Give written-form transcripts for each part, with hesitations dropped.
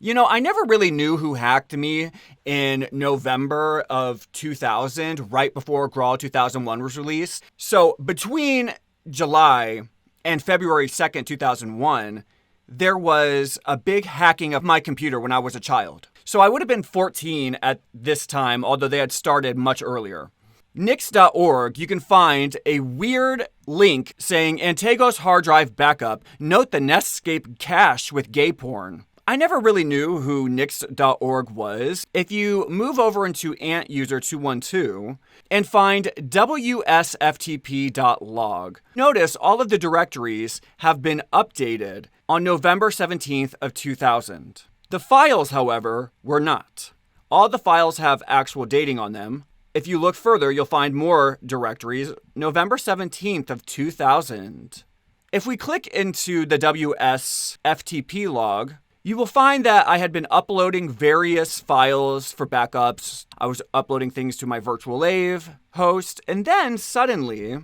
I never really knew who hacked me in November of 2000, right before Graal 2001 was released. So between July and February 2nd, 2001, there was a big hacking of my computer when I was a child. So I would have been 14 at this time, although they had started much earlier. Nix.org, you can find a weird link saying Antago's hard drive backup, note the Netscape cache with gay porn. I never really knew who Nix.org was. If you move over into Ant User 212 and find wsftp.log, notice all of the directories have been updated on November 17th of 2000. The files, however, were not. All the files have actual dating on them. If you look further, you'll find more directories, November 17th of 2000. If we click into the WSFTP log, you will find that I had been uploading various files for backups. I was uploading things to my virtual lave host, and then suddenly,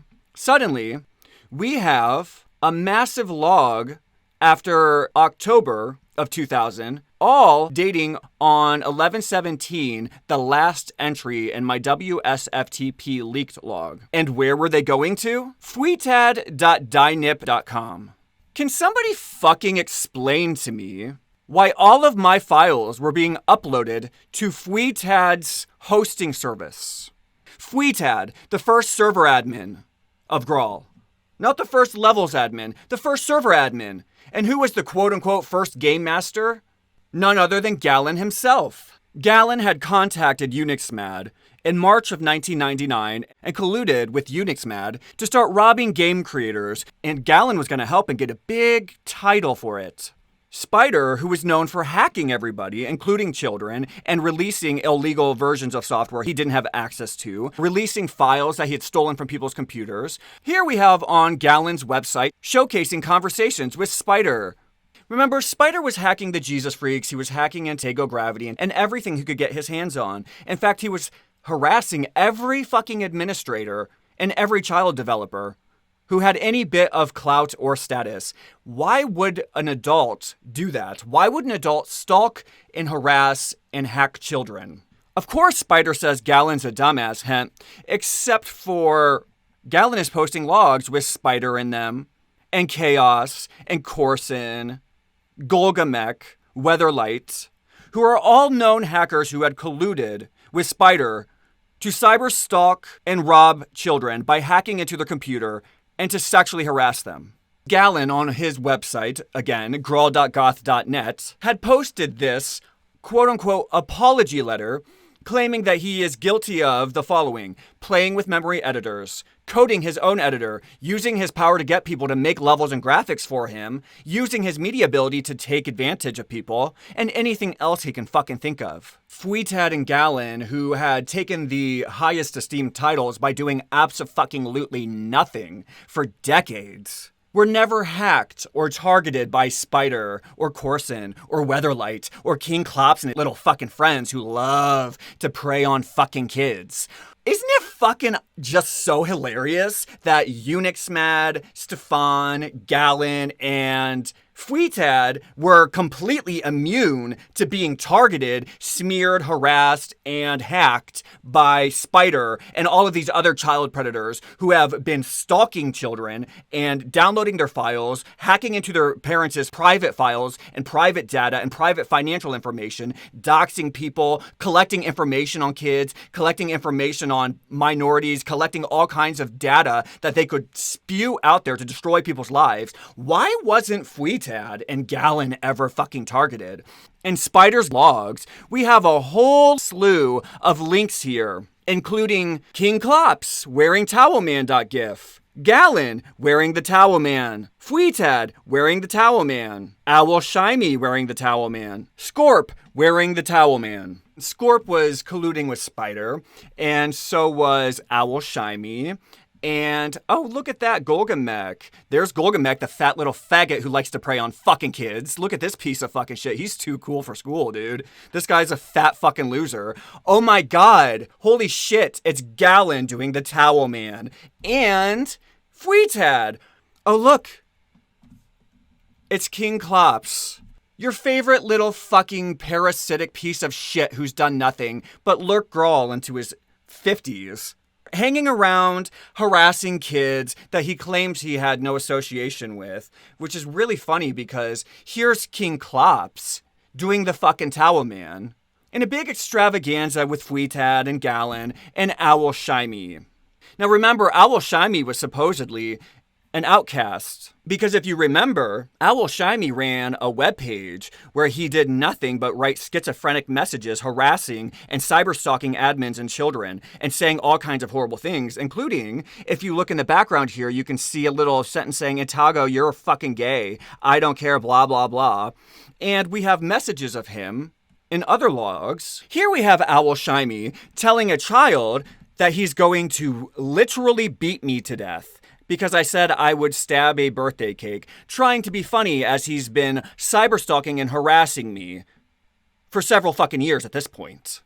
we have a massive log after October of 2000, all dating on 11/17, the last entry in my WSFTP leaked log. And where were they going to? Fuitad.dynip.com. Can somebody fucking explain to me why all of my files were being uploaded to Fuitad's hosting service? Fuitad, the first server admin of Graal. Not the first levels admin, the first server admin. And who was the quote-unquote first game master? None other than Galen himself. Galen had contacted Unixmad in March of 1999 and colluded with Unixmad to start robbing game creators, and Galen was going to help and get a big title for it. Spider, who was known for hacking everybody, including children, and releasing illegal versions of software he didn't have access to, releasing files that he had stolen from people's computers. Here we have on Galen's website showcasing conversations with Spider. Remember, Spider was hacking the Jesus Freaks, he was hacking Antago Gravity, and everything he could get his hands on. In fact, he was harassing every fucking administrator and every child developer who had any bit of clout or status. Why would an adult do that? Why would an adult stalk and harass and hack children? Of course, Spider says Galen's a dumbass, hint, except for Galen is posting logs with Spider in them, and Chaos, and Corson, Golgamek, Weatherlight, who are all known hackers who had colluded with Spider to cyber stalk and rob children by hacking into their computer and to sexually harass them. Galen, on his website, again, graal.goth.net, had posted this quote-unquote apology letter claiming that he is guilty of the following: playing with memory editors, coding his own editor, using his power to get people to make levels and graphics for him, using his media ability to take advantage of people, and anything else he can fucking think of. Fuitad and Galen, who had taken the highest esteemed titles by doing abso-fucking-lutely nothing for decades, were never hacked or targeted by Spider or Corson or Weatherlight or King Clops and little fucking friends who love to prey on fucking kids. Isn't it fucking just so hilarious that Unixmad, Stefan, Galen, and Fuitad were completely immune to being targeted, smeared, harassed, and hacked by Spider and all of these other child predators who have been stalking children and downloading their files, hacking into their parents' private files and private data and private financial information, doxing people, collecting information on kids, collecting information on minorities, collecting all kinds of data that they could spew out there to destroy people's lives. Why wasn't Fuitad and Galen ever fucking targeted? In Spider's logs, we have a whole slew of links here, including King Clops wearing Towelman.gif, Galen wearing the Towel Man, Fuitad wearing the Towel Man, Owl Shimy wearing the Towel Man, Scorp wearing the Towel Man. Scorp was colluding with Spider, and so was Owl Shimy. And, oh, look at that, Golgamek. There's Golgamek, the fat little faggot who likes to prey on fucking kids. Look at this piece of fucking shit. He's too cool for school, dude. This guy's a fat fucking loser. Oh my god. Holy shit. It's Galen doing the Towel Man. And Fuitad. Oh, look. It's King Clops. Your favorite little fucking parasitic piece of shit who's done nothing but lurk Graal into his 50s. Hanging around, harassing kids that he claims he had no association with, which is really funny because here's King Clops doing the fucking Towel Man in a big extravaganza with Fuitad and Gallon and Owl Shimy. Now remember, Owl Shimy was supposedly an outcast, because if you remember, Owl Shimy ran a webpage where he did nothing but write schizophrenic messages harassing and cyberstalking admins and children and saying all kinds of horrible things, including, if you look in the background here, you can see a little sentence saying, Antago, you're fucking gay. I don't care, blah, blah, blah. And we have messages of him in other logs. Here we have Owl Shimy telling a child that he's going to literally beat me to death because I said I would stab a birthday cake, trying to be funny as he's been cyberstalking and harassing me for several fucking years at this point.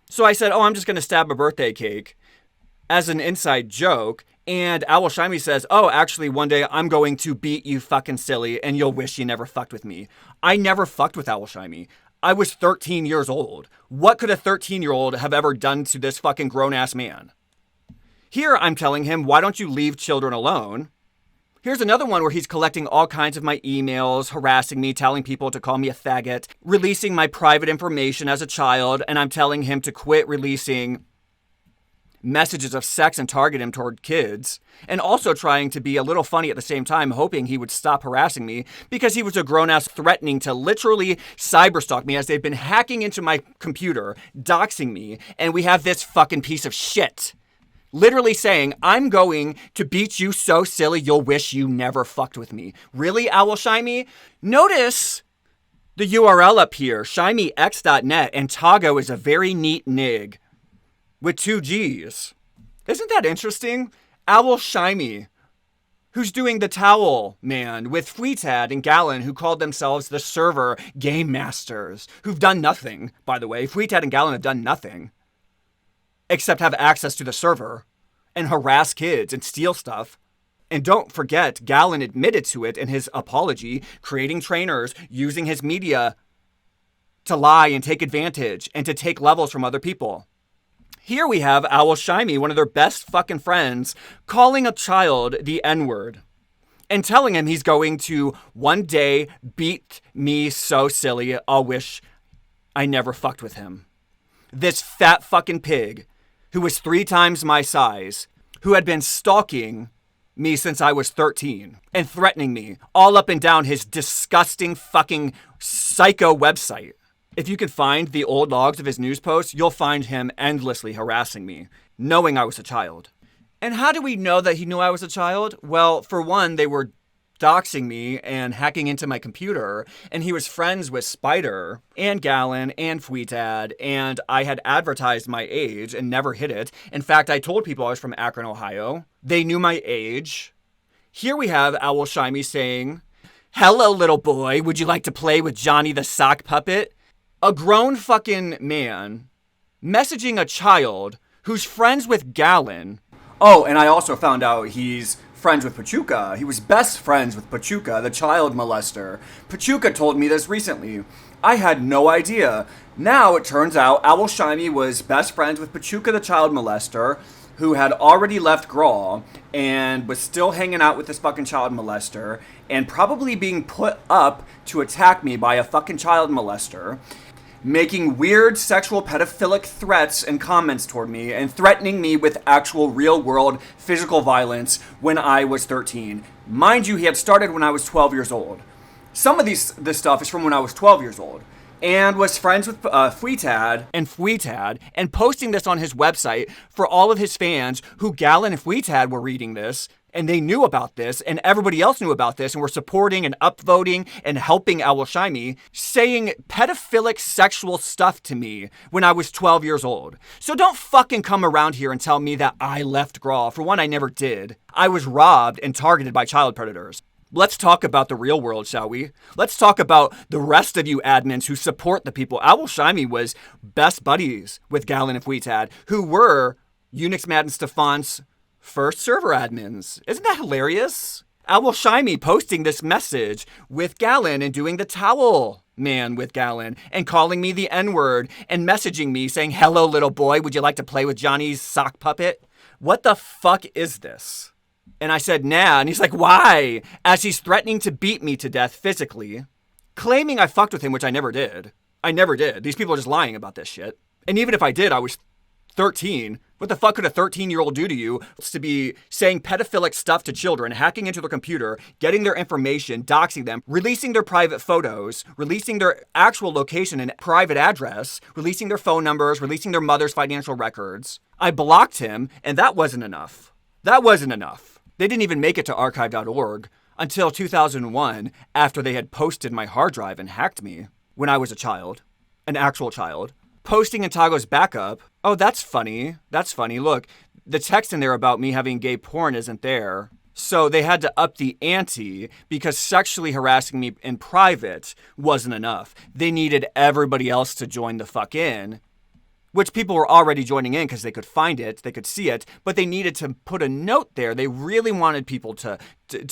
So I said, I'm just going to stab a birthday cake as an inside joke. And Owl Shimy says, actually, one day I'm going to beat you fucking silly and you'll wish you never fucked with me. I never fucked with Owl Shimy. I was 13 years old. What could a 13-year-old have ever done to this fucking grown-ass man? Here I'm telling him, why don't you leave children alone? Here's another one where he's collecting all kinds of my emails, harassing me, telling people to call me a faggot, releasing my private information as a child, and I'm telling him to quit releasing messages of sex and target him toward kids, and also trying to be a little funny at the same time, hoping he would stop harassing me because he was a grown-ass threatening to literally cyberstalk me as they've been hacking into my computer, doxing me, and we have this fucking piece of shit literally saying, I'm going to beat you so silly you'll wish you never fucked with me. Really, Owl Shimy? Notice the URL up here, shimyx.net. Antago is a very neat nig with 2 G's. Isn't that interesting? Owl Shimy, who's doing the Towel Man with Fuitad and Gallon, who called themselves the server game masters, who've done nothing, by the way. Fuitad and Gallon have done nothing except have access to the server and harass kids and steal stuff. And don't forget, Gallon admitted to it in his apology, creating trainers, using his media to lie and take advantage and to take levels from other people. Here we have Owl Shimy, one of their best fucking friends, calling a child the N-word and telling him he's going to one day beat me so silly I'll wish I never fucked with him. This fat fucking pig who was 3 times my size, who had been stalking me since I was 13 and threatening me all up and down his disgusting fucking psycho website. If you could find the old logs of his news posts, you'll find him endlessly harassing me, knowing I was a child. And how do we know that he knew I was a child? Well, for one, they were doxing me and hacking into my computer, and he was friends with Spider and Gallon and Fuitad, and I had advertised my age and never hid it. In fact, I told people I was from Akron, Ohio. They knew my age. Here we have Owl Shimy saying, hello, little boy, would you like to play with Johnny the sock puppet? A grown fucking man messaging a child who's friends with Gallon. Oh, and I also found out he's friends with Pachuca. He was best friends with Pachuca, the child molester. Pachuca told me this recently. I had no idea. Now it turns out Owl Shimy was best friends with Pachuca, the child molester, who had already left Graal and was still hanging out with this fucking child molester and probably being put up to attack me by a fucking child molester, making weird sexual pedophilic threats and comments toward me and threatening me with actual real-world physical violence when I was 13. Mind you, he had started when I was 12 years old. Some of this stuff is from when I was 12 years old. And was friends with Fuitad and posting this on his website for all of his fans who Gallon and Fuitad were reading this. And they knew about this, and everybody else knew about this, and were supporting and upvoting and helping Owl Shimy, saying pedophilic sexual stuff to me when I was 12 years old. So don't fucking come around here and tell me that I left Graal. For one, I never did. I was robbed and targeted by child predators. Let's talk about the real world, shall we? Let's talk about the rest of you admins who support the people. Owl Shimy was best buddies with Gallon and Fuitad, who were Unix Mad and Stefan's first server admins. Isn't that hilarious? Owl Shimy posting this message with Gallon and doing the towel man with Gallon and calling me the N-word and messaging me saying, hello, little boy, would you like to play with Johnny's sock puppet? What the fuck is this? And I said, nah. And he's like, why? As he's threatening to beat me to death physically, claiming I fucked with him, which I never did. I never did. These people are just lying about this shit. And even if I did, I was 13. What the fuck could a 13-year-old do to you? It's to be saying pedophilic stuff to children, hacking into their computer, getting their information, doxing them, releasing their private photos, releasing their actual location and private address, releasing their phone numbers, releasing their mother's financial records. I blocked him, and that wasn't enough. That wasn't enough. They didn't even make it to archive.org until 2001, after they had posted my hard drive and hacked me when I was a child, an actual child. Posting Antago's backup. Oh, that's funny. That's funny. Look, the text in there about me having gay porn isn't there. So they had to up the ante because sexually harassing me in private wasn't enough. They needed everybody else to join the fuck in, which people were already joining in because they could find it, they could see it, but they needed to put a note there. They really wanted people to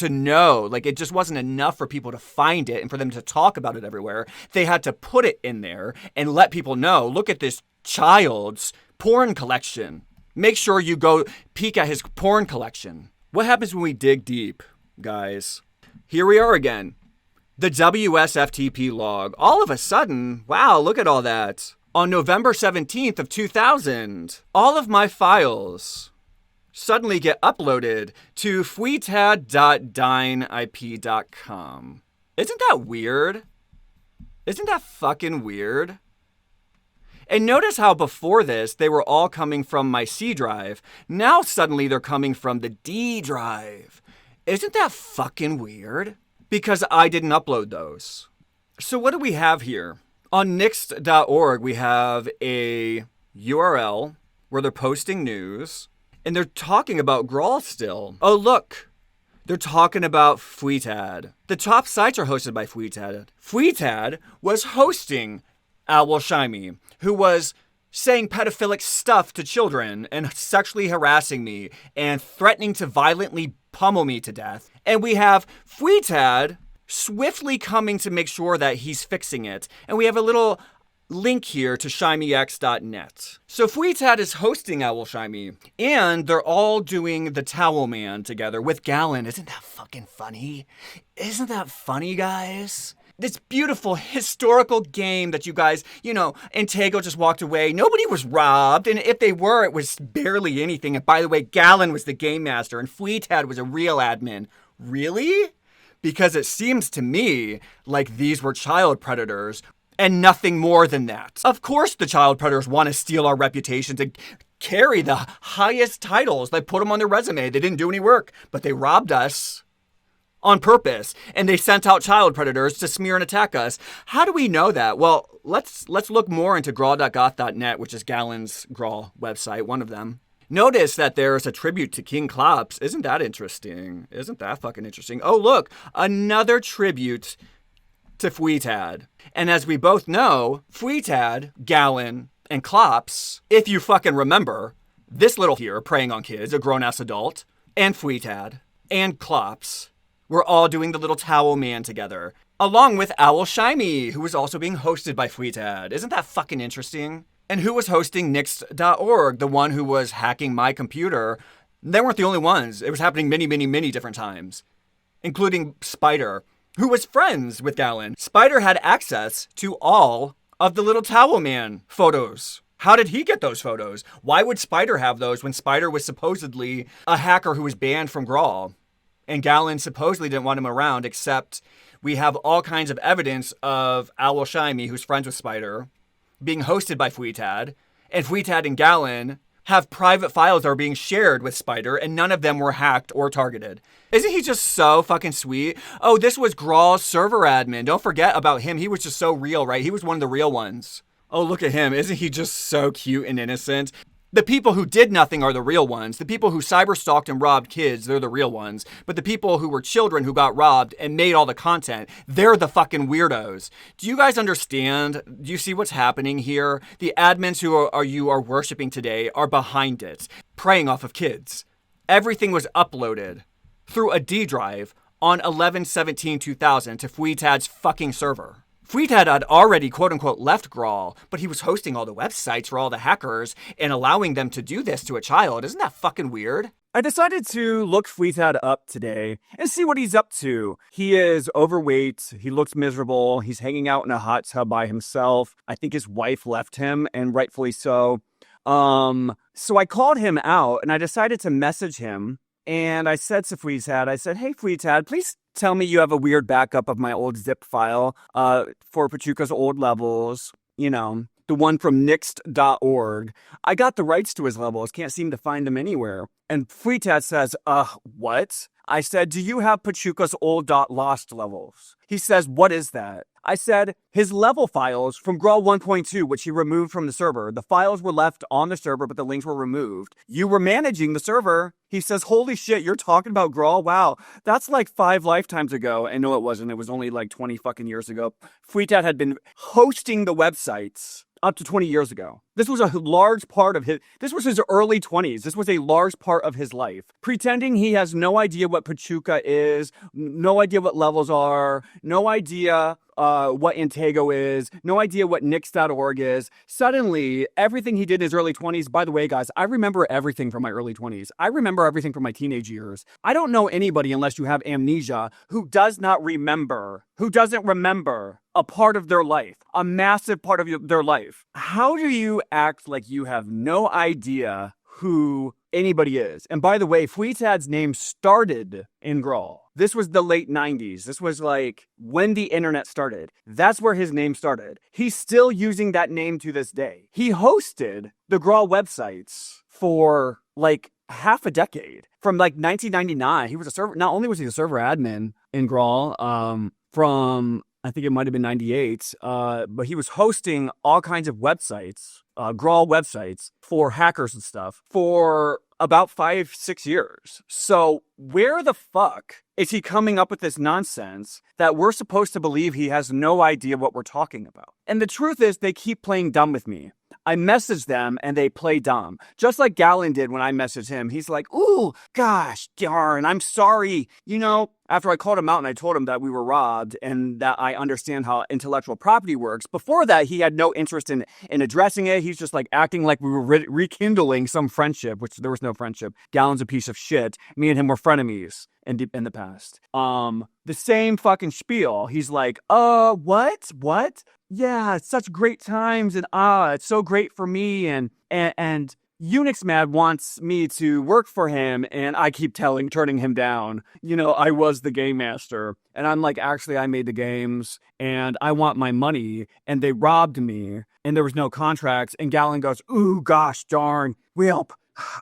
know. Like, it just wasn't enough for people to find it and for them to talk about it everywhere. They had to put it in there and let people know, look at this child's porn collection. Make sure you go peek at his porn collection. What happens when we dig deep, guys? Here we are again. The WSFTP log. All of a sudden, wow, look at all that. On November 17th of 2000, all of my files suddenly get uploaded to fuitad.dineip.com. Isn't that weird? Isn't that fucking weird? And notice how before this, they were all coming from my C drive. Now suddenly they're coming from the D drive. Isn't that fucking weird? Because I didn't upload those. So what do we have here? On nixed.org, we have a URL where they're posting news, and they're talking about Graal still. Oh, look. They're talking about Fuitad. The top sites are hosted by Fuitad. Fuitad was hosting Owl Shimy, who was saying pedophilic stuff to children and sexually harassing me and threatening to violently pummel me to death. And we have Fuitad swiftly coming to make sure that he's fixing it. And we have a little link here to shimyx.net. So Fuitad is hosting Owl Shimy, and they're all doing the Towel Man together with Gallon. Isn't that fucking funny? Isn't that funny, guys? This beautiful historical game that you guys, Antago just walked away. Nobody was robbed, and if they were, it was barely anything. And by the way, Gallon was the game master, and Fuitad was a real admin. Really? Because it seems to me like these were child predators and nothing more than that. Of course the child predators want to steal our reputation to carry the highest titles. They put them on their resume. They didn't do any work, but they robbed us on purpose, and they sent out child predators to smear and attack us. How do we know that? Well, let's look more into graal.goth.net, which is Gallon's Graal website, one of them. Notice that there's a tribute to King Clops. Isn't that interesting? Isn't that fucking interesting? Oh, look, another tribute to Fuitad. And as we both know, Fuitad, Gallon, and Clops, if you fucking remember, this little here, preying on kids, a grown-ass adult, and Fuitad, and Clops, were all doing the little Towel Man together, along with Owl Shimy, who was also being hosted by Fuitad. Isn't that fucking interesting? And who was hosting nixed.org, the one who was hacking my computer? They weren't the only ones. It was happening many, many, many different times, including Spider, who was friends with Gallon. Spider had access to all of the little Towel Man photos. How did he get those photos? Why would Spider have those when Spider was supposedly a hacker who was banned from Graal? And Gallon supposedly didn't want him around, except we have all kinds of evidence of Owl Shimy, who's friends with Spider, being hosted by Fuitad, and Fuitad and Gallon have private files that are being shared with Spider, and none of them were hacked or targeted. Isn't he just so fucking sweet? Oh, this was Graal's server admin. Don't forget about him. He was just so real, right? He was one of the real ones. Oh, look at him. Isn't he just so cute and innocent? The people who did nothing are the real ones. The people who cyberstalked and robbed kids, they're the real ones. But the people who were children who got robbed and made all the content, they're the fucking weirdos. Do you guys understand? Do you see what's happening here? The admins who you are worshiping today are behind it, preying off of kids. Everything was uploaded through a D drive on 11/17/2000 to Fuitad's fucking server. Fuitad had already quote-unquote left Graal, but he was hosting all the websites for all the hackers and allowing them to do this to a child. Isn't that fucking weird? I decided to look Fuitad up today and see what he's up to. He is overweight, he looks miserable, he's hanging out in a hot tub by himself. I think his wife left him, and rightfully so. So I called him out, and I decided to message him, and I said to Fuitad, I said, hey Fuitad, please tell me you have a weird backup of my old zip file for Pachuca's old levels, you know, the one from nixed.org. I got the rights to his levels, can't seem to find them anywhere. And Fuitad says, what? I said, do you have Pachuca's old .lost levels? He says, what is that? I said, his level files from Graal 1.2, which he removed from the server. The files were left on the server, but the links were removed. You were managing the server. He says, holy shit, you're talking about Graal? Wow, that's like 5 lifetimes ago. And no, it wasn't. It was only like 20 fucking years ago. Fuitad had been hosting the websites up to 20 years ago. This was a large part of this was his early 20s. This was a large part of his life. Pretending he has no idea what Pachuca is, no idea what levels are, no idea what Antago is, no idea what nix.org is. Suddenly, everything he did in his early 20s, by the way, guys, I remember everything from my early 20s. I remember everything from my teenage years. I don't know anybody, unless you have amnesia, who doesn't remember a part of their life, a massive part of their life. How do you act like you have no idea who anybody is? And by the way, Fuitad's name started in Graal. This was the late 90s. This was like when the internet started. That's where his name started. He's still using that name to this day. He hosted the Graal websites for like half a decade. From like 1999, he was a server. Not only was he a server admin in Graal, from I think it might have been 98, but he was hosting all kinds of websites, Graal websites for hackers and stuff for about 5-6 years. So where the fuck is he coming up with this nonsense that we're supposed to believe he has no idea what we're talking about? And the truth is, they keep playing dumb with me. I message them and they play dumb. Just like Galen did when I messaged him. He's like, ooh, gosh darn, I'm sorry. You know, after I called him out and I told him that we were robbed and that I understand how intellectual property works. Before that, he had no interest in addressing it. He's just like acting like we were rekindling some friendship, which there was no friendship. Galen's a piece of shit. Me and him were frenemies in the past. The same fucking spiel. He's like, what? Yeah, it's such great times, and it's so great for me, and Unix Mad wants me to work for him, and I keep turning him down. You know, I was the game master, and I'm like, actually, I made the games, and I want my money, and they robbed me, and there was no contracts, and Galen goes, ooh, gosh darn, well,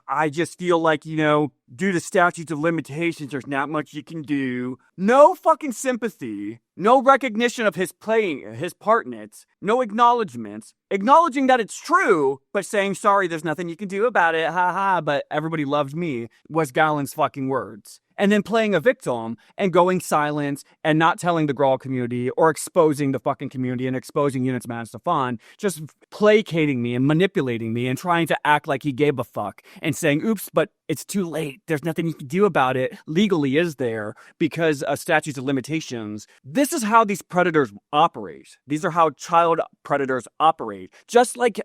I just feel like, you know, due to statutes of limitations, there's not much you can do. No fucking sympathy. No recognition of his part in it. No acknowledgement. Acknowledging that it's true, but saying, sorry, there's nothing you can do about it. Ha ha, but everybody loves me, was Galen's fucking words. And then playing a victim and going silent and not telling the Graal community or exposing the fucking community and exposing Unix Man Stefan, just placating me and manipulating me and trying to act like he gave a fuck and saying, oops, but it's too late. There's nothing you can do about it. Legally is there because of statutes of limitations. This is how these predators operate. These are how child predators operate. Just like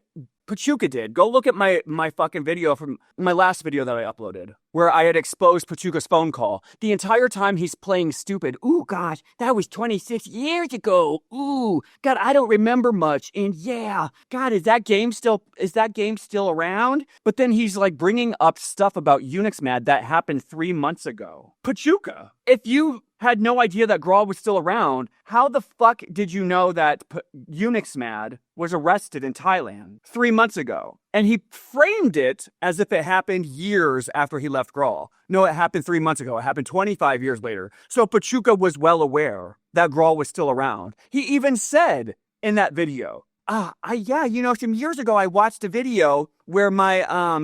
Pachuca did. Go look at my fucking video from my last video that I uploaded, where I had exposed Pachuca's phone call. The entire time he's playing stupid. Ooh, gosh, that was 26 years ago. Ooh, God, I don't remember much. And yeah, God, is that game still around? But then he's like bringing up stuff about Unix Mad that happened 3 months ago. Pachuca, if you had no idea that Graal was still around, how the fuck did you know that Unix Mad was arrested in Thailand 3 months ago? And he framed it as if it happened years after he left Graal. No, it happened 3 months ago. It happened 25 years later. So Pachuca was well aware that Graal was still around. He even said in that video, some years ago I watched a video where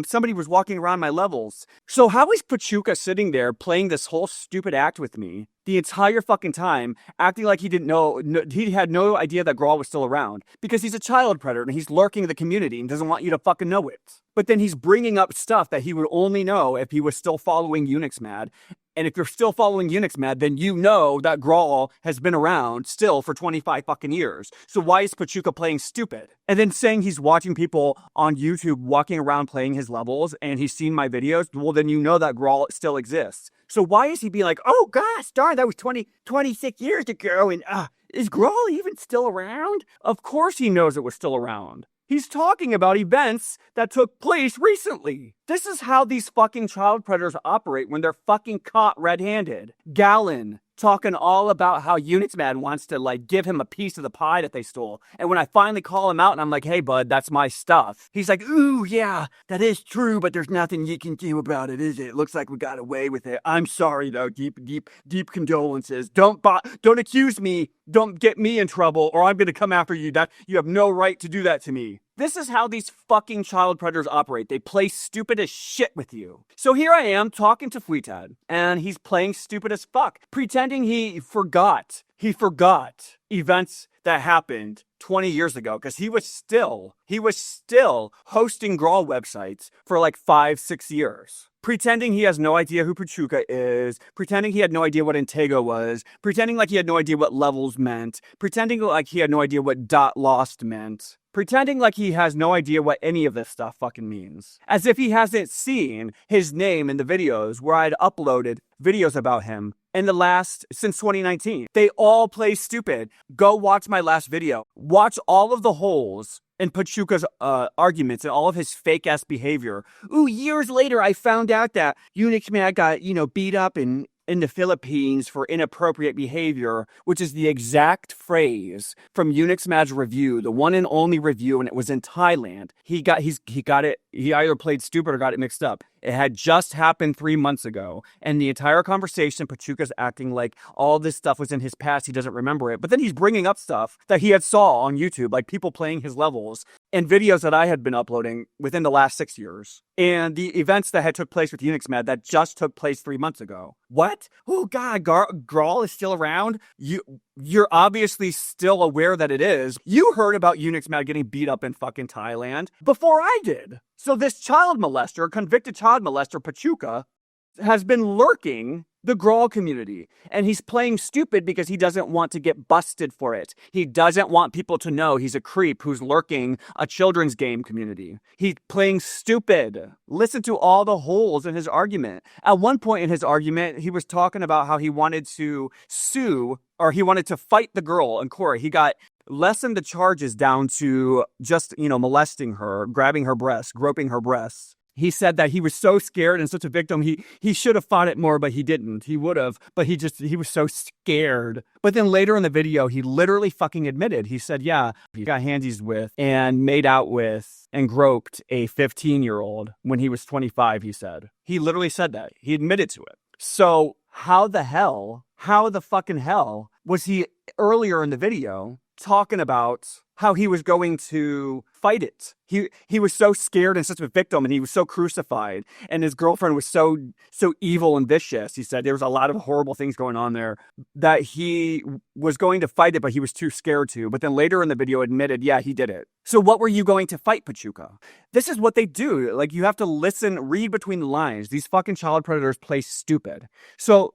somebody was walking around my levels. So how is Pachuca sitting there playing this whole stupid act with me the entire fucking time, acting like he didn't know, he had no idea that Graal was still around? Because he's a child predator and he's lurking in the community and doesn't want you to fucking know it. But then he's bringing up stuff that he would only know if he was still following Unix Mad. And if you're still following Unixmad, then you know that Graal has been around still for 25 fucking years. So why is Pachuca playing stupid? And then saying he's watching people on YouTube walking around playing his levels and he's seen my videos, well, then you know that Graal still exists. So why is he being like, oh gosh, darn, that was 26 years ago, and is Graal even still around? Of course he knows it was still around. He's talking about events that took place recently. This is how these fucking child predators operate when they're fucking caught red-handed. Gallon talking all about how Unixmad wants to, like, give him a piece of the pie that they stole. And when I finally call him out and I'm like, hey, bud, that's my stuff, he's like, ooh, yeah, that is true, but there's nothing you can do about it, is it? It looks like we got away with it. I'm sorry, though. Deep condolences. Don't accuse me. Don't get me in trouble, or I'm going to come after you. You have no right to do that to me. This is how these fucking child predators operate. They play stupid as shit with you. So here I am talking to Fuitad, and he's playing stupid as fuck, pretending he forgot events that happened 20 years ago, because he was still hosting Graal websites for like 5-6 years. Pretending he has no idea who Pachuca is, pretending he had no idea what Antago was, pretending like he had no idea what levels meant, pretending like he had no idea what .lost meant, pretending like he has no idea what any of this stuff fucking means. As if he hasn't seen his name in the videos where I'd uploaded videos about him since 2019. They all play stupid. Go watch my last video. Watch all of the holes in Pachuca's arguments and all of his fake-ass behavior. Ooh, years later, I found out that Unixmad got, beat up in the Philippines for inappropriate behavior, which is the exact phrase from Unixmad's review, the one and only review, and it was in Thailand. He either played stupid or got it mixed up. It had just happened 3 months ago, and the entire conversation, Pachuca's acting like all this stuff was in his past, he doesn't remember it, but then he's bringing up stuff that he had saw on YouTube, like people playing his levels, and videos that I had been uploading within the last 6 years, and the events that had took place with Unixmad that just took place 3 months ago. What? Oh god, Graal is still around? You're obviously still aware that it is. You heard about Unixmad getting beat up in fucking Thailand before I did. So this child molester, convicted child molester, Pachuca, has been lurking the Graal community. And he's playing stupid because he doesn't want to get busted for it. He doesn't want people to know he's a creep who's lurking a children's game community. He's playing stupid. Listen to all the holes in his argument. At one point in his argument, he was talking about how he wanted to sue, or he wanted to fight the girl in court. He got lessened the charges down to just, molesting her, grabbing her breasts, groping her breasts. He said that he was so scared and such a victim, he should have fought it more, but he didn't. He would have, but he was so scared. But then later in the video, he literally fucking admitted. He said, yeah, he got handies with and made out with and groped a 15-year-old when he was 25, he said. He literally said that. He admitted to it. So how the fucking hell was he earlier in the video talking about how he was going to fight it? He was so scared and such a victim, and he was so crucified, and his girlfriend was so evil and vicious. He said there was a lot of horrible things going on there, that he was going to fight it, but he was too scared to. But then later in the video admitted, yeah, he did it. So what were you going to fight, Pachuca? This is what they do. Like, you have to listen, read between the lines. These fucking child predators play stupid. So,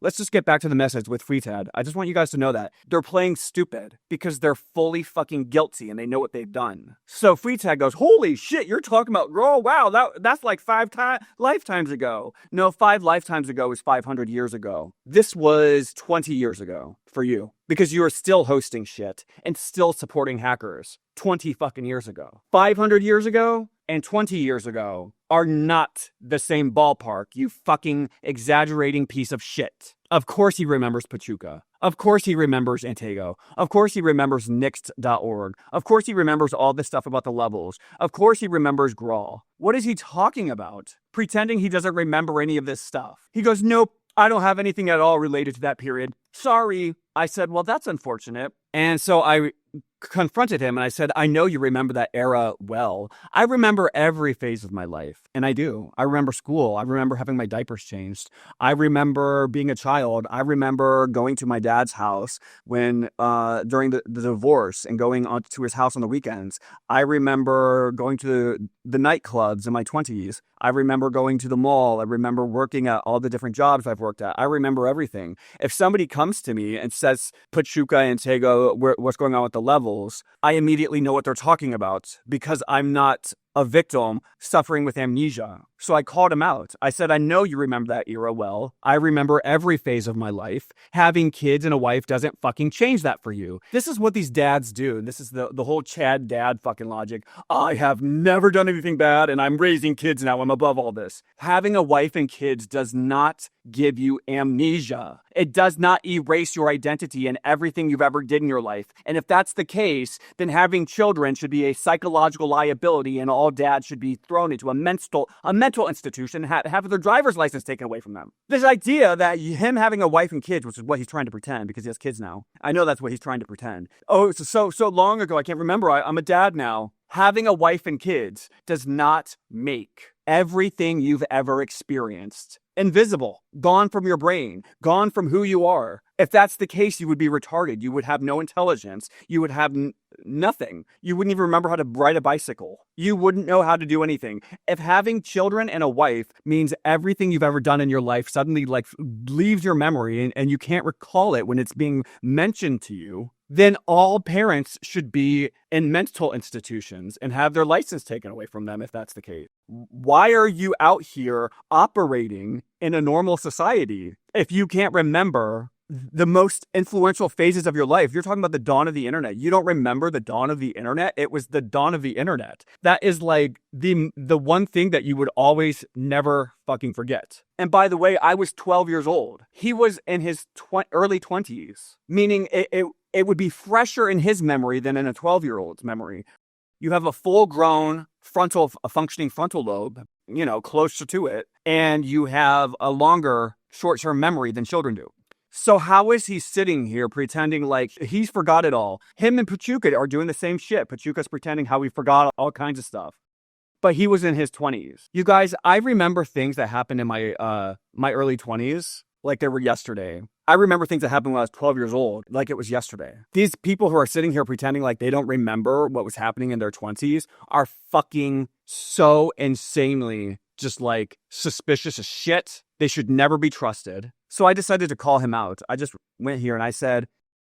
let's just get back to the message with Fuitad. I just want you guys to know that they're playing stupid because they're fully fucking guilty and they know what they've done. So Fuitad goes, holy shit, you're talking about Graal? Wow, that's like 5 lifetimes ago. No, 5 lifetimes ago is 500 years ago. This was 20 years ago for you, because you are still hosting shit and still supporting hackers 20 fucking years ago. 500 years ago and 20 years ago are not the same ballpark, you fucking exaggerating piece of shit. Of course he remembers Pachuca. Of course he remembers Antago. Of course he remembers Nixed.org. Of course he remembers all this stuff about the levels. Of course he remembers Graal. What is he talking about? Pretending he doesn't remember any of this stuff. He goes, nope, I don't have anything at all related to that period. Sorry. I said, well, that's unfortunate. And so I confronted him and I said, I know you remember that era well. I remember every phase of my life. And I do. I remember school. I remember having my diapers changed. I remember being a child. I remember going to my dad's house when during the divorce and going on to his house on the weekends. I remember going to the nightclubs in my 20s. I remember going to the mall. I remember working at all the different jobs I've worked at. I remember everything. If somebody comes to me and says, Pachuca, Antago, what's going on with the levels, I immediately know what they're talking about because I'm not a victim suffering with amnesia. So I called him out. I said, I know you remember that era well. I remember every phase of my life. Having kids and a wife doesn't fucking change that for you. This is what these dads do. This is the whole Chad dad fucking logic. I have never done anything bad and I'm raising kids now. I'm above all this. Having a wife and kids does not give you amnesia. It does not erase your identity and everything you've ever did in your life. And if that's the case, then having children should be a psychological liability and all dads should be thrown into a mental institution and have their driver's license taken away from them. This idea that him having a wife and kids, which is what he's trying to pretend because he has kids now. I know that's what he's trying to pretend. Oh, it's so long ago. I can't remember. I'm a dad now. Having a wife and kids does not make everything you've ever experienced invisible, gone from your brain, gone from who you are. If that's the case, you would be retarded. You would have no intelligence. You would have nothing. You wouldn't even remember how to ride a bicycle. You wouldn't know how to do anything. If having children and a wife means everything you've ever done in your life suddenly leaves your memory and you can't recall it when it's being mentioned to you, then all parents should be in mental institutions and have their license taken away from them if that's the case. Why are you out here operating in a normal society if you can't remember the most influential phases of your life? You're talking about the dawn of the internet. You don't remember the dawn of the internet? It was the dawn of the internet. That is like the one thing that you would always never fucking forget. And by the way, I was 12 years old. He was in his early 20s, meaning it would be fresher in his memory than in a 12-year-old's memory. You have a full-grown functioning frontal lobe, closer to it, and you have a longer short-term memory than children do. So how is he sitting here pretending like he's forgot it all? Him and Pachuca are doing the same shit. Pachuca's pretending how he forgot all kinds of stuff. But he was in his 20s. You guys, I remember things that happened in my early 20s like they were yesterday. I remember things that happened when I was 12 years old, like it was yesterday. These people who are sitting here pretending like they don't remember what was happening in their 20s are fucking so insanely just like suspicious as shit. They should never be trusted. So I decided to call him out. I just went here and I said,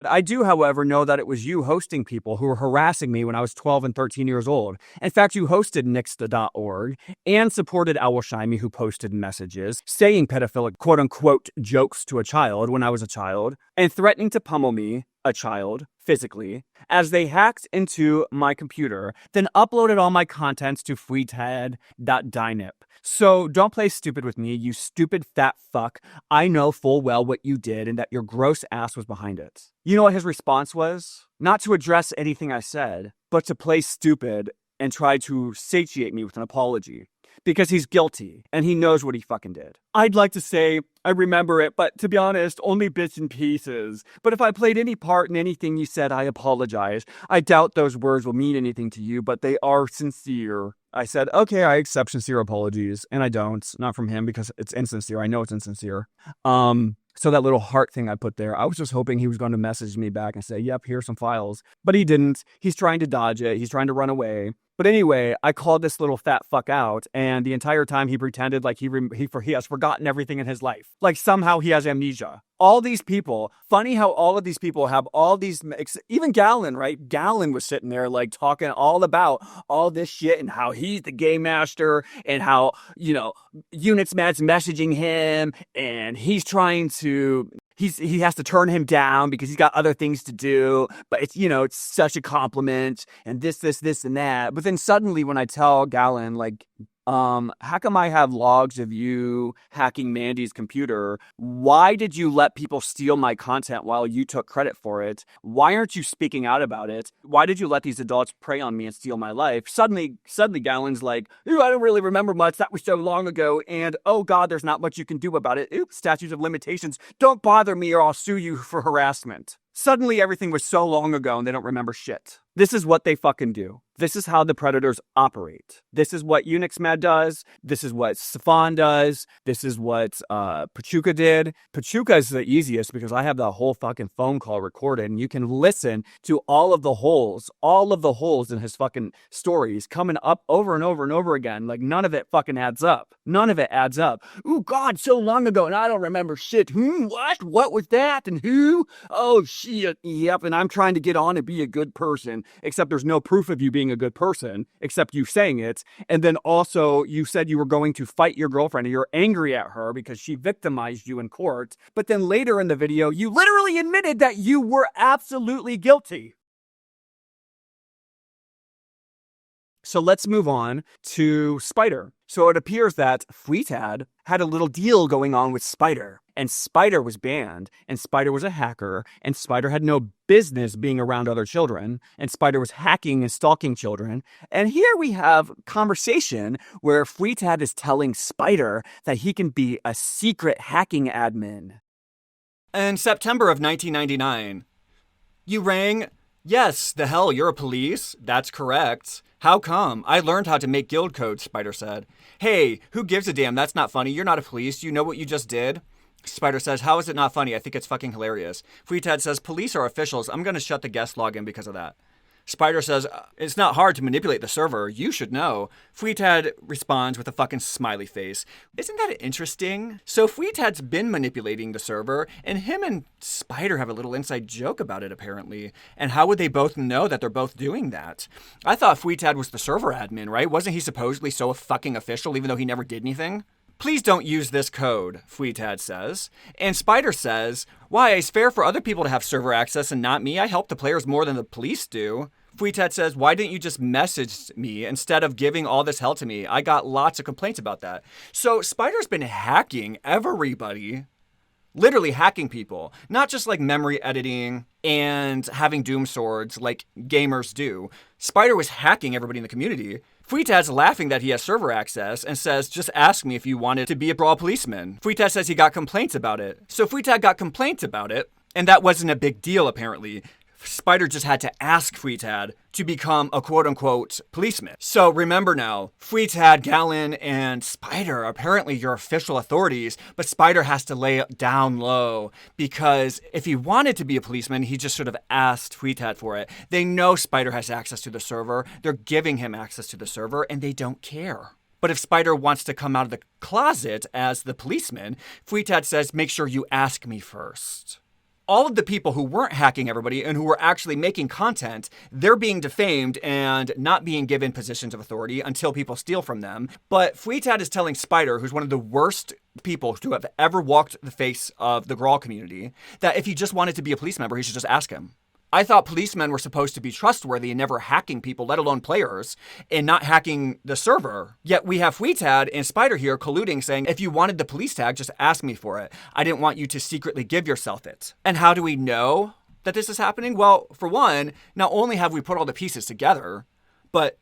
I do, however, know that it was you hosting people who were harassing me when I was 12 and 13 years old. In fact, you hosted Nixta.org and supported Shimy, who posted messages saying pedophilic quote-unquote jokes to a child when I was a child and threatening to pummel me, a child, physically, as they hacked into my computer, then uploaded all my contents to Fuitad.dynip. So don't play stupid with me, you stupid fat fuck. I know full well what you did and that your gross ass was behind it. You know what his response was? Not to address anything I said, but to play stupid and try to satiate me with an apology. Because he's guilty, and he knows what he fucking did. I'd like to say I remember it, but to be honest, only bits and pieces. But if I played any part in anything you said, I apologize. I doubt those words will mean anything to you, but they are sincere. I said, okay, I accept sincere apologies, and I don't. Not from him, because it's insincere. I know it's insincere. So that little heart thing I put there, I was just hoping he was going to message me back and say, yep, here's some files. But he didn't. He's trying to dodge it. He's trying to run away. But anyway, I called this little fat fuck out, and the entire time he pretended like he has forgotten everything in his life. Like somehow he has amnesia. All these people, funny how all of these people have all these, even Gallon, right? Gallon was sitting there like talking all about all this shit and how he's the game master and how, Unitsmat's messaging him and he's trying to... He has to turn him down because he's got other things to do, but it's such a compliment and this, and that. But then suddenly when I tell Gallon, how come I have logs of you hacking Mandy's computer? Why did you let people steal my content while you took credit for it? Why aren't you speaking out about it? Why did you let these adults prey on me and steal my life? Suddenly Gallon's like, ooh, I don't really remember much. That was so long ago. And oh God, there's not much you can do about it. Oops, statutes of limitations. Don't bother me or I'll sue you for harassment. Suddenly everything was so long ago and they don't remember shit. This is what they fucking do. This is how the predators operate. This is what Unixmed does. This is what Safan does. This is what Pachuca did. Pachuca is the easiest because I have the whole fucking phone call recorded and you can listen to all of the holes in his fucking stories coming up over and over and over again. Like none of it fucking adds up. None of it adds up. Ooh, God, so long ago and I don't remember shit. What? What was that? And who? Oh, shit. Yep. And I'm trying to get on and be a good person, except there's no proof of you being a good person, except you saying it. And then also you said you were going to fight your girlfriend and you're angry at her because she victimized you in court. But then later in the video, you literally admitted that you were absolutely guilty. So let's move on to Spider. So it appears that Fuitad had a little deal going on with Spider, and Spider was banned, and Spider was a hacker, and Spider had no business being around other children, and Spider was hacking and stalking children. And here we have conversation where Fuitad is telling Spider that he can be a secret hacking admin. In September of 1999, you rang, "Yes, the hell, you're a police? That's correct. How come? I learned how to make guild codes," Spider said. "Hey, who gives a damn? That's not funny. You're not a police. You know what you just did?" Spider says, "How is it not funny? I think it's fucking hilarious." Fuitad says, "Police are officials. I'm going to shut the guest login because of that." Spider says, "It's not hard to manipulate the server. You should know." Fuitad responds with a fucking smiley face. Isn't that interesting? So Fuitad's been manipulating the server, and him and Spider have a little inside joke about it, apparently. And how would they both know that they're both doing that? I thought Fuitad was the server admin, right? Wasn't he supposedly so fucking official, even though he never did anything? "Please don't use this code," Fuitad says. And Spider says, "Why, it's fair for other people to have server access and not me. I help the players more than the police do." Fuitad says, "Why didn't you just message me instead of giving all this hell to me? I got lots of complaints about that." So Spider's been hacking everybody. Literally hacking people, not just like memory editing and having doom swords like gamers do. Spider was hacking everybody in the community. Fuitad's laughing that he has server access and says, "Just ask me if you wanted to be a Graal policeman." Fuitad says he got complaints about it. So Fuitad got complaints about it, and that wasn't a big deal apparently. Spider just had to ask Fuitad to become a quote-unquote policeman. So remember now, Fuitad, Galen, and Spider are apparently your official authorities, but Spider has to lay down low because if he wanted to be a policeman, he just should have asked Fuitad for it. They know Spider has access to the server, they're giving him access to the server, and they don't care. But if Spider wants to come out of the closet as the policeman, Fuitad says, "Make sure you ask me first." All of the people who weren't hacking everybody and who were actually making content, they're being defamed and not being given positions of authority until people steal from them. But Fuitad is telling Spider, who's one of the worst people to have ever walked the face of the Graal community, that if he just wanted to be a police member, he should just ask him. I thought policemen were supposed to be trustworthy and never hacking people, let alone players, and not hacking the server. Yet we have Fuitad and Spider here colluding, saying, "If you wanted the police tag, just ask me for it. I didn't want you to secretly give yourself it." And how do we know that this is happening? Well, for one, not only have we put all the pieces together, but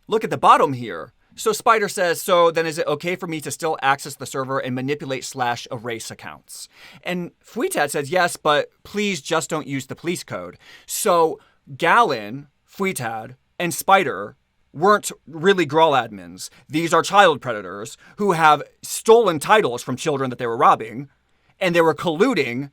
look at the bottom here. So Spider says, "So then is it okay for me to still access the server and manipulate/erase accounts?" And Fuitad says, "Yes, but please just don't use the police code." So Galen, Fuitad, and Spider weren't really Graal admins. These are child predators who have stolen titles from children that they were robbing, and they were colluding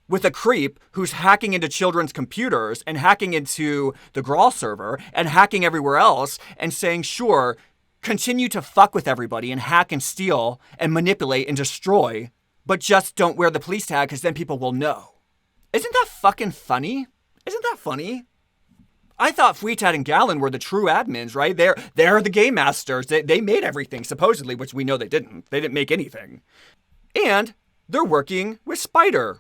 with a creep who's hacking into children's computers and hacking into the Graal server and hacking everywhere else and saying, "Sure, continue to fuck with everybody and hack and steal and manipulate and destroy, but just don't wear the police tag because then people will know." Isn't that fucking funny? Isn't that funny? I thought Fuitad and Galen were the true admins, right? They're the game masters. They made everything, supposedly, which we know they didn't. They didn't make anything. And they're working with Spider.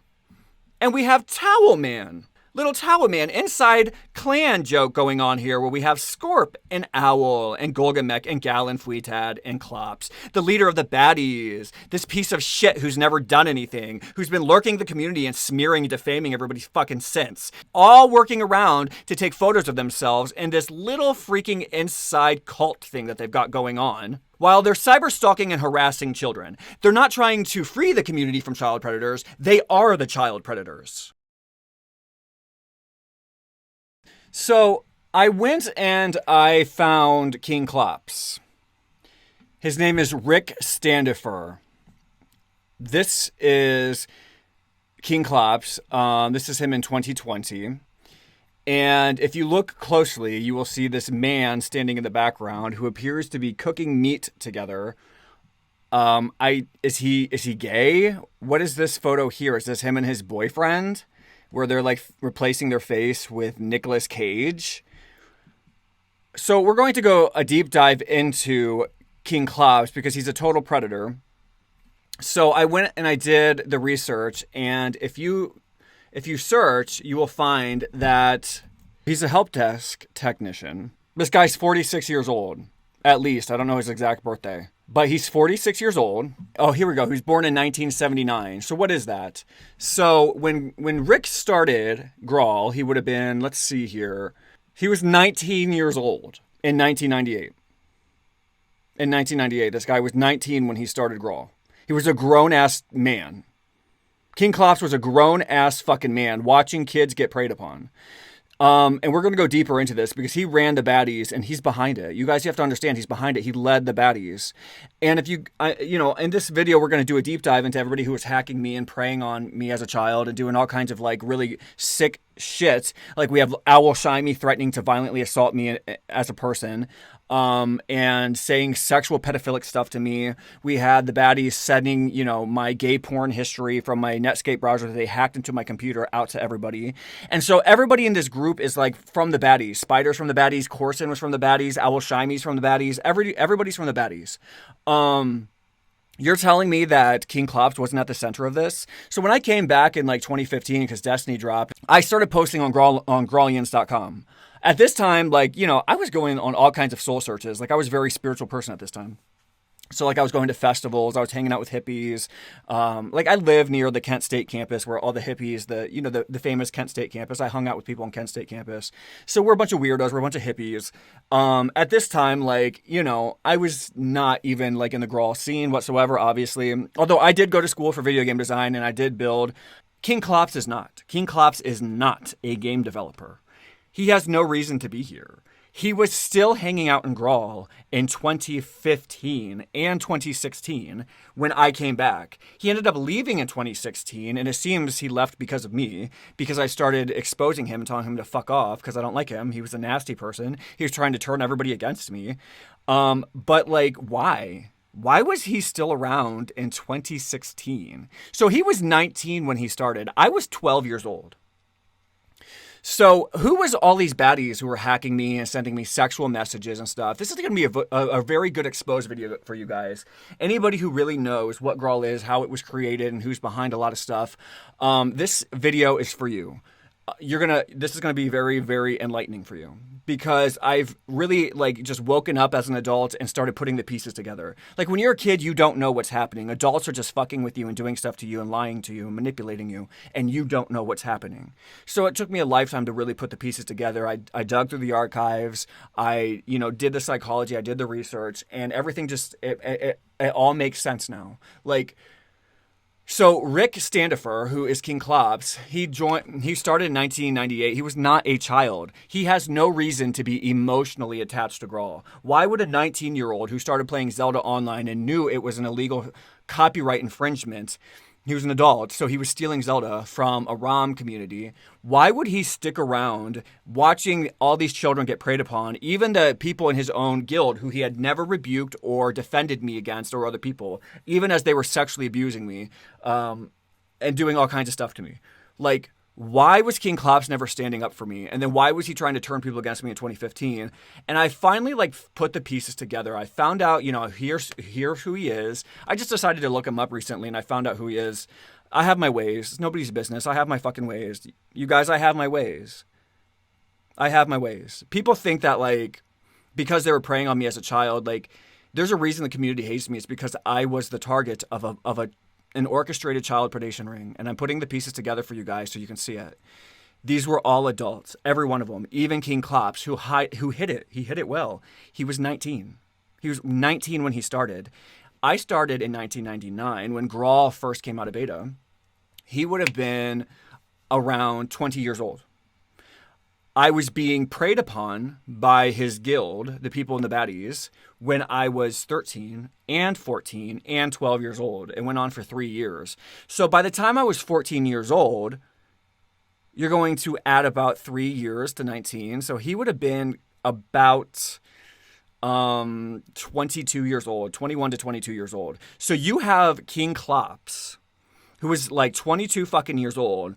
And we have Towel Man. Little Towel Man, inside clan joke going on here where we have Scorp and Owl and Golgamech and Galen, Fuitad and Clops. The leader of the Baddies. This piece of shit who's never done anything. Who's been lurking the community and smearing and defaming everybody's fucking sense. All working around to take photos of themselves in this little freaking inside cult thing that they've got going on. While they're cyber stalking and harassing children. They're not trying to free the community from child predators. They are the child predators. So I went and I found King Clops. His name is Rick Standifer. This is King Clops. This is him in 2020. And if you look closely, you will see this man standing in the background who appears to be cooking meat together. Is he gay? What is this photo here? Is this him and his boyfriend, where they're like replacing their face with Nicolas Cage? So we're going to go a deep dive into King Clops because he's a total predator. So I went and I did the research, and if you search, you will find that he's a help desk technician. This guy's 46 years old, at least. I don't know his exact birthday, but he's 46 years old. Oh, here we go. He was born in 1979. So what is that? So when Rick started Graal, he would have been, let's see here, he was 19 years old in 1998. In 1998, this guy was 19 when he started Graal. He was a grown-ass man. King Clops was a grown-ass fucking man watching kids get preyed upon. And we're going to go deeper into this because he ran the Baddies and he's behind it. You guys have to understand he's behind it. He led the Baddies. And if in this video, we're going to do a deep dive into everybody who was hacking me and preying on me as a child and doing all kinds of like really sick shit. Like we have Owl Shimy threatening to violently assault me as a person. And saying sexual pedophilic stuff to me. We had the Baddies sending, my gay porn history from my Netscape browser that they hacked into my computer out to everybody. And so everybody in this group is like from the Baddies. Spider's from the Baddies. Corson was from the Baddies. Owl Shimy's from the Baddies. Everybody's from the Baddies. You're telling me that King Clops wasn't at the center of this? So when I came back in like 2015 because Destiny dropped, I started posting on Graalians.com. At this time, I was going on all kinds of soul searches. Like, I was a very spiritual person at this time. So, I was going to festivals. I was hanging out with hippies. I live near the Kent State campus where all the hippies, the famous Kent State campus. I hung out with people on Kent State campus. So, we're a bunch of weirdos. We're a bunch of hippies. At this time, I was not even, in the Graal scene whatsoever, obviously. Although I did go to school for video game design and I did build. King Clops is not. King Clops is not a game developer. He has no reason to be here. He was still hanging out in Graal in 2015 and 2016 when I came back. He ended up leaving in 2016, and it seems he left because of me, because I started exposing him and telling him to fuck off because I don't like him. He was a nasty person. He was trying to turn everybody against me. But why? Why was he still around in 2016? So he was 19 when he started. I was 12 years old. So who was all these baddies who were hacking me and sending me sexual messages and stuff? This is going to be a very good exposed video for you guys. Anybody who really knows what Graal is, how it was created, and who's behind a lot of stuff, this video is for you. This is going to be very, very enlightening for you because I've really just woken up as an adult and started putting the pieces together. When you're a kid, you don't know what's happening. Adults are just fucking with you and doing stuff to you and lying to you and manipulating you, and you don't know what's happening. So it took me a lifetime to really put the pieces together. I dug through the archives. I, did the psychology. I did the research, and everything just, it all makes sense now. So Rick Standifer, who is King Clops, he started in 1998. He was not a child. He has no reason to be emotionally attached to Graal. Why would a 19-year-old who started playing Zelda online and knew it was an illegal copyright infringement, he was an adult, so he was stealing Zelda from a ROM community. Why would he stick around watching all these children get preyed upon, even the people in his own guild who he had never rebuked or defended me against or other people, even as they were sexually abusing me and doing all kinds of stuff to me? Why was King Clops never standing up for me? And then why was he trying to turn people against me in 2015? And I finally put the pieces together. I found out, here's who he is. I just decided to look him up recently and I found out who he is. I have my ways. It's nobody's business. I have my fucking ways. You guys, I have my ways. I have my ways. People think that because they were preying on me as a child, there's a reason the community hates me. It's because I was the target of an orchestrated child predation ring, and I'm putting the pieces together for you guys so you can see it. These were all adults, every one of them, even King Clops, who hit it. He hit it well. He was 19. He was 19 when he started. I started in 1999 when Graal first came out of beta. He would have been around 20 years old. I was being preyed upon by his guild, the people in the Baddies, when I was 13 and 14 and 12 years old. It went on for 3 years. So by the time I was 14 years old, you're going to add about 3 years to 19. So he would have been about 22 years old, 21 to 22 years old. So you have King Clops, who was like 22 fucking years old,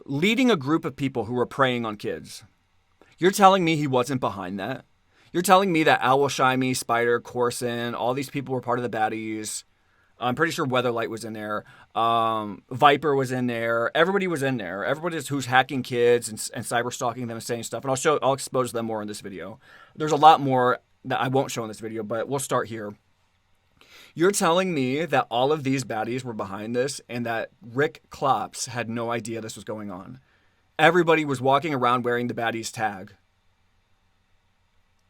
leading a group of people who were preying on kids. You're telling me he wasn't behind that? You're telling me that Owl, Shimy, Spider, Corson, all these people were part of the Baddies. I'm pretty sure Weatherlight was in there. Viper was in there. Everybody was in there. Everybody who's hacking kids and cyber stalking them and saying stuff. And I'll expose them more in this video. There's a lot more that I won't show in this video, but we'll start here. You're telling me that all of these baddies were behind this and that Rick Clops had no idea this was going on. Everybody was walking around wearing the baddies tag.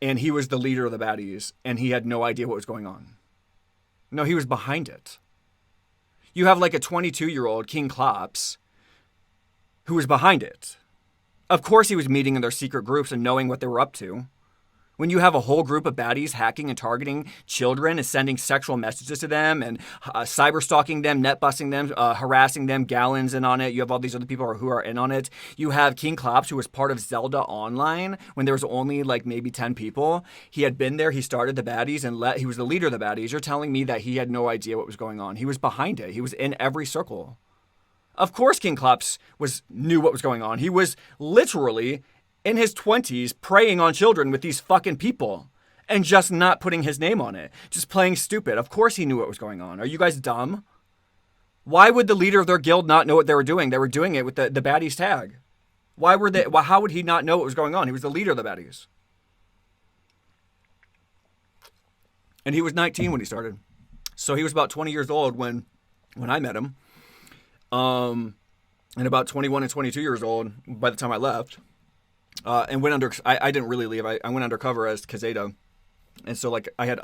And he was the leader of the baddies and he had no idea what was going on. No, he was behind it. You have like a 22-year-old King Clops who was behind it. Of course he was meeting in their secret groups and knowing what they were up to. When you have a whole group of baddies hacking and targeting children and sending sexual messages to them and cyber stalking them, net busting them, harassing them, Gallon's in on it. You have all these other people who are in on it. You have King Clops, who was part of Zelda Online when there was only like maybe 10 people. He had been there. He started the baddies and he was the leader of the baddies. You're telling me that he had no idea what was going on. He was behind it. He was in every circle. Of course King Clops knew what was going on. He was literally in his 20s preying on children with these fucking people and just not putting his name on it. Just playing stupid. Of course he knew what was going on. Are you guys dumb? Why would the leader of their guild not know what they were doing? They were doing it with the baddies tag. How would he not know what was going on? He was the leader of the baddies. And he was 19 when he started. So he was about 20 years old when I met him. And about 21 and 22 years old by the time I left. And went under. I didn't really leave. I went undercover as Kazeda, and so like I had.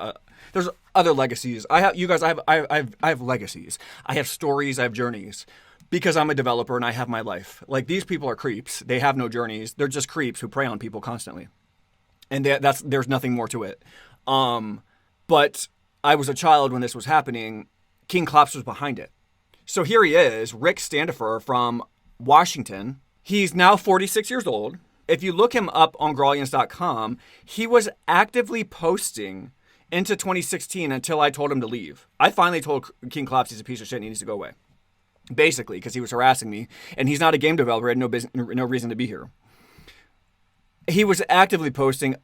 There's other legacies. I have legacies. I have stories. I have journeys, because I'm a developer and I have my life. Like these people are creeps. They have no journeys. They're just creeps who prey on people constantly, and there's nothing more to it. But I was a child when this was happening. King Clops was behind it. So here he is, Rick Standifer from Washington. He's now 46 years old. If you look him up on Graalians.com, he was actively posting into 2016 until I told him to leave. I finally told King Clops he's a piece of shit and he needs to go away. Basically, because he was harassing me, and he's not a game developer, had no reason to be here. He was actively posting,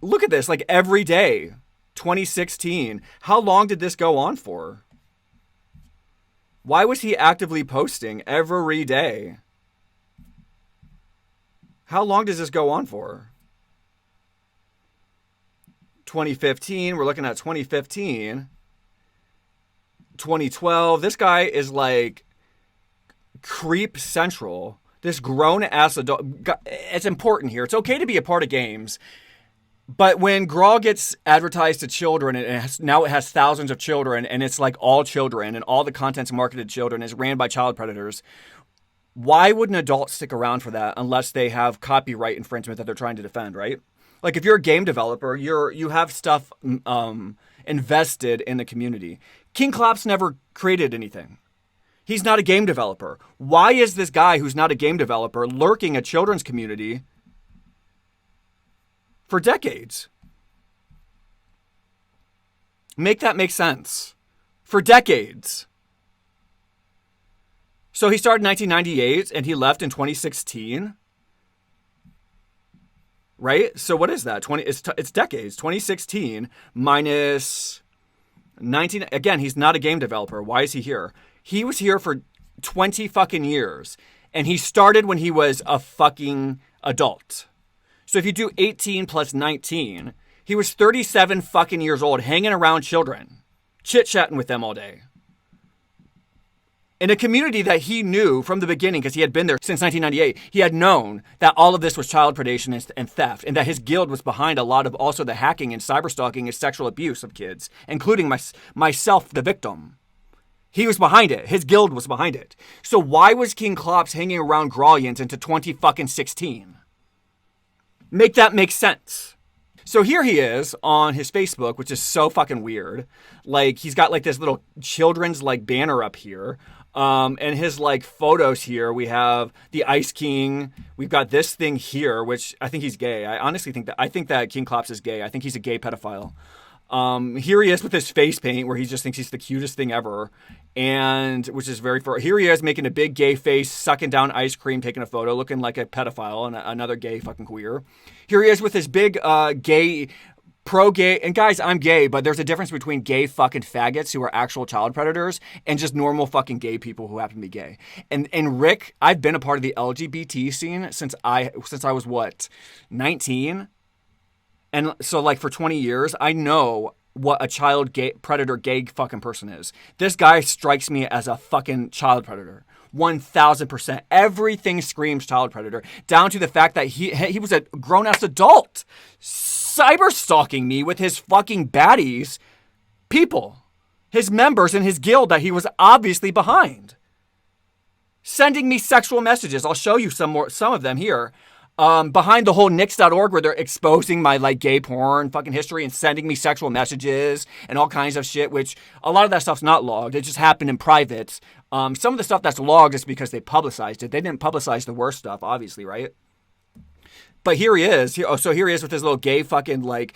look at this, like every day, 2016. How long did this go on for? Why was he actively posting every day? How long does this go on for? 2015, we're looking at 2015. 2012, this guy is like creep central. This grown-ass adult. It's important here. It's okay to be a part of games. But when Graal gets advertised to children, and now it has thousands of children, and it's like all children, and all the content's marketed to children, is ran by child predators. Why would an adult stick around for that unless they have copyright infringement that they're trying to defend, right? Like if you're a game developer, you have stuff invested in the community. King Clops never created anything. He's not a game developer. Why is this guy who's not a game developer lurking a children's community for decades? Make that make sense. For decades. So he started in 1998 and he left in 2016. Right? So what is that? It's decades. 2016 minus 19. Again, he's not a game developer. Why is he here? He was here for 20 fucking years. And he started when he was a fucking adult. So if you do 18 plus 19, he was 37 fucking years old, hanging around children, chit-chatting with them all day. In a community that he knew from the beginning, because he had been there since 1998, he had known that all of this was child predation and theft, and that his guild was behind a lot of also the hacking and cyberstalking and sexual abuse of kids, including myself, the victim. He was behind it. His guild was behind it. So why was King Clops hanging around Graalians into 20 fucking 16? Make that make sense. So here he is on his Facebook, which is so fucking weird. Like, he's got like this little children's like banner up here. And his like photos here, we have the Ice King. We've got this thing here, which I think he's gay. I honestly think that King Clops is gay. I think he's a gay pedophile. Here he is with his face paint where he just thinks he's the cutest thing ever. And which is very far. Here he is making a big gay face, sucking down ice cream, taking a photo, looking like a pedophile and another gay fucking queer. Here he is with his big gay, pro-gay, and guys, I'm gay, but there's a difference between gay fucking faggots who are actual child predators and just normal fucking gay people who happen to be gay. And Rick, I've been a part of the LGBT scene since I was what, 19? And so like for 20 years, I know what a child gay predator gay fucking person is. This guy strikes me as a fucking child predator. 1000%. Everything screams child predator, down to the fact that he was a grown-ass adult cyber stalking me with his fucking baddies people, his members in his guild that he was obviously behind, sending me sexual messages. I'll show you some of them here. Behind the whole nix.org where they're exposing my like gay porn fucking history and sending me sexual messages and all kinds of shit, which a lot of that stuff's not logged. It just happened in private. Some of the stuff that's logged is because they publicized it. They didn't publicize the worst stuff, obviously, right? But here he is. So here he is with his little gay fucking like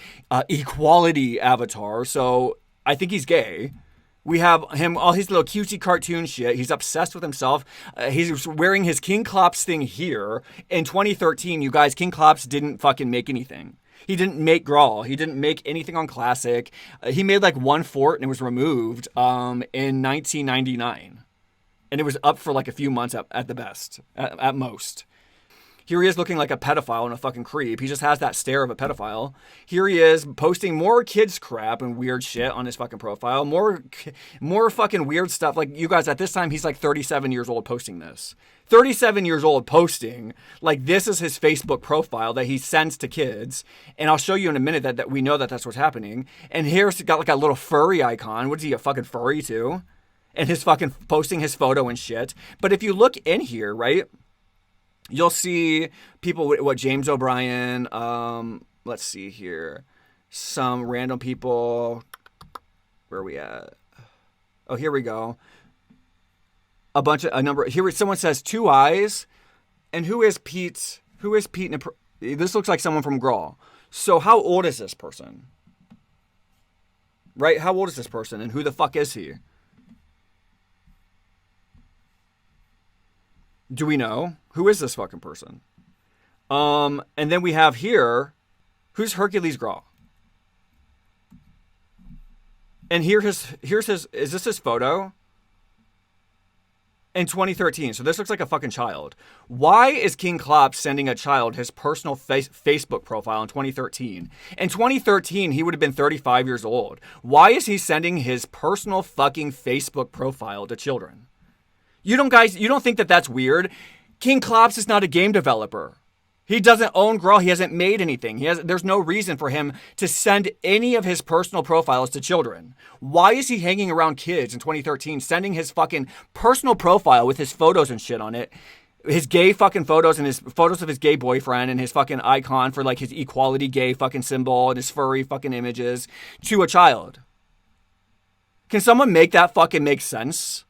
equality avatar. So I think he's gay. We have him, all his little cutesy cartoon shit. He's obsessed with himself. He's wearing his King Clops thing here. In 2013, you guys, King Clops didn't fucking make anything. He didn't make Graal. He didn't make anything on Classic. He made like one fort and it was removed in 1999. And it was up for like a few months at the best, at most. Here he is looking like a pedophile and a fucking creep. He just has that stare of a pedophile. Here he is posting more kids crap and weird shit on his fucking profile. More fucking weird stuff. Like, you guys, at this time, he's like 37 years old posting this. 37 years old posting, like, this is his Facebook profile that he sends to kids. And I'll show you in a minute that we know that that's what's happening. And here's got like a little furry icon. What is he, a fucking furry too? And his fucking posting his photo and shit. But if you look in here, right, you'll see people, what James O'Brien, let's see here, some random people, where are we at? Oh, here we go. Here someone says 2 eyes, and who is Pete? This looks like someone from Graal. So how old is this person? Right, how old is this person, and who the fuck is he? Do we know? Who is this fucking person? And then we have here, who's Hercules Graal? And here's his, is this his photo? In 2013, so this looks like a fucking child. Why is King Clops sending a child his personal Facebook profile in 2013? In 2013, he would have been 35 years old. Why is he sending his personal fucking Facebook profile to children? You don't think that that's weird? King Clops is not a game developer. He doesn't own Graal. He hasn't made anything. There's no reason for him to send any of his personal profiles to children. Why is he hanging around kids in 2013, sending his fucking personal profile with his photos and shit on it, his gay fucking photos and his photos of his gay boyfriend and his fucking icon for like his equality gay fucking symbol and his furry fucking images to a child? Can someone make that fucking make sense?